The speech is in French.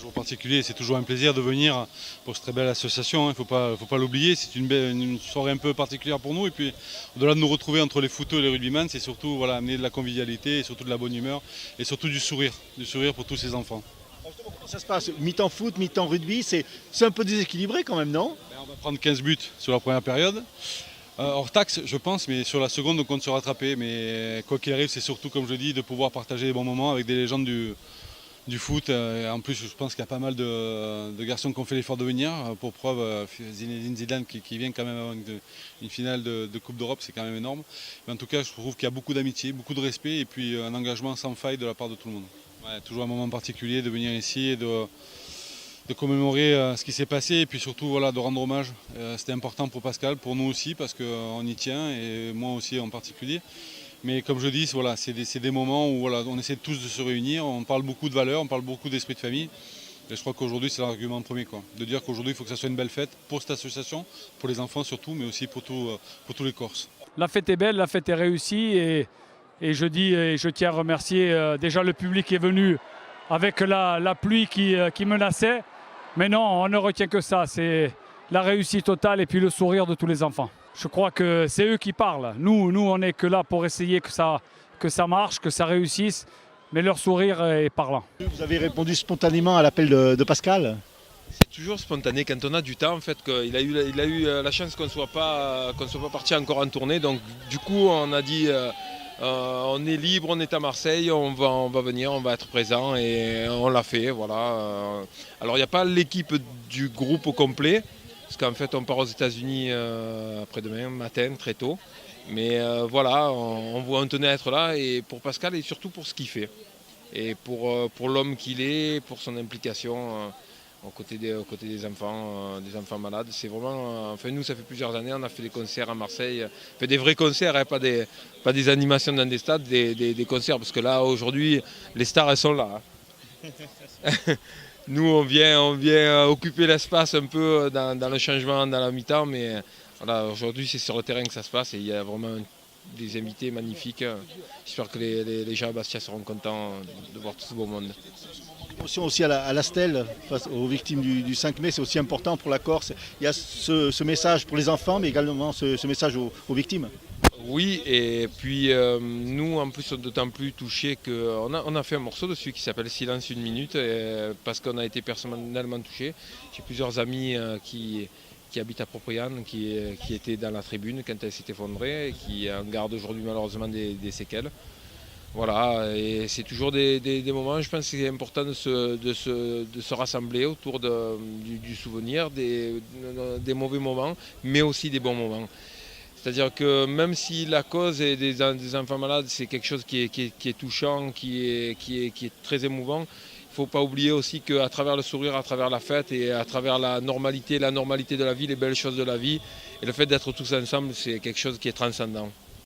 jour particulier, c'est toujours un plaisir de venir pour cette très belle association, il ne faut pas l'oublier, c'est une soirée un peu particulière pour nous et puis au-delà de nous retrouver entre les footeux et les rugbyman, c'est surtout voilà, amener de la convivialité et surtout de la bonne humeur et surtout du sourire pour tous ces enfants. Alors justement, comment ça se passe? Mi-temps foot, mi-temps rugby, c'est un peu déséquilibré quand même, non? On va prendre 15 buts sur la première période. Hors taxe, je pense, mais sur la seconde, on compte se rattraper. Mais quoi qu'il arrive, c'est surtout, comme je dis, de pouvoir partager des bons moments avec des légendes du foot. En plus, je pense qu'il y a pas mal de garçons qui ont fait l'effort de venir. Pour preuve, Zinedine Zidane qui vient quand même avoir une finale de Coupe d'Europe, c'est quand même énorme. Mais en tout cas, je trouve qu'il y a beaucoup d'amitié, beaucoup de respect et puis un engagement sans faille de la part de tout le monde. Ouais, toujours un moment particulier de venir ici et de commémorer ce qui s'est passé et puis surtout voilà, de rendre hommage. C'était important pour Pascal, pour nous aussi, parce qu'on y tient et moi aussi en particulier. Mais comme je dis, voilà, c'est des moments où voilà, on essaie tous de se réunir, on parle beaucoup de valeurs, on parle beaucoup d'esprit de famille. Et je crois qu'aujourd'hui, c'est l'argument premier, quoi. De dire qu'aujourd'hui, il faut que ça soit une belle fête pour cette association, pour les enfants surtout, mais aussi pour tous les Corses. La fête est belle, la fête est réussie et je dis et je tiens à remercier déjà le public qui est venu avec la pluie qui menaçait. Mais non, on ne retient que ça, c'est la réussite totale et puis le sourire de tous les enfants. Je crois que c'est eux qui parlent. Nous on n'est que là pour essayer que ça marche, que ça réussisse, mais leur sourire est parlant. Vous avez répondu spontanément à l'appel de Pascal? C'est toujours spontané quand on a du temps. En fait, il a eu la chance qu'on ne soit pas parti encore en tournée. Donc du coup, on a dit on est libre, on est à Marseille, on va venir, on va être présent et on l'a fait. Voilà. Alors il n'y a pas l'équipe du groupe au complet, parce qu'en fait on part aux États-Unis après-demain matin très tôt. Mais voilà, on tenait à être là et pour Pascal et surtout pour ce qu'il fait. Et pour l'homme qu'il est, pour son implication aux côtés des enfants malades. C'est vraiment, enfin nous ça fait plusieurs années, on a fait des concerts à Marseille, fait des vrais concerts, hein, pas des animations dans des stades, des concerts, parce que là aujourd'hui les stars elles sont là. Hein. Nous on vient occuper l'espace un peu dans le changement, dans la mi-temps, mais voilà, aujourd'hui c'est sur le terrain que ça se passe et il y a vraiment des invités magnifiques. J'espère que les gens à Bastia seront contents de voir tout ce beau monde. Aussi à la stèle face aux victimes du 5 mai, c'est aussi important pour la Corse. Il y a ce message pour les enfants, mais également ce message aux victimes. Oui, et puis nous en plus on est d'autant plus touchés qu'on a fait un morceau dessus qui s'appelle Silence une minute, parce qu'on a été personnellement touchés. J'ai plusieurs amis qui habitent à Propriane, qui étaient dans la tribune quand elle s'est effondrée et qui en gardent aujourd'hui malheureusement des séquelles. Voilà, et c'est toujours des moments, je pense que c'est important de se rassembler autour du souvenir, des mauvais moments, mais aussi des bons moments. C'est-à-dire que même si la cause des enfants malades, c'est quelque chose qui est touchant, qui est très émouvant, il ne faut pas oublier aussi qu'à travers le sourire, à travers la fête et à travers la normalité de la vie, les belles choses de la vie, et le fait d'être tous ensemble, c'est quelque chose qui est transcendant.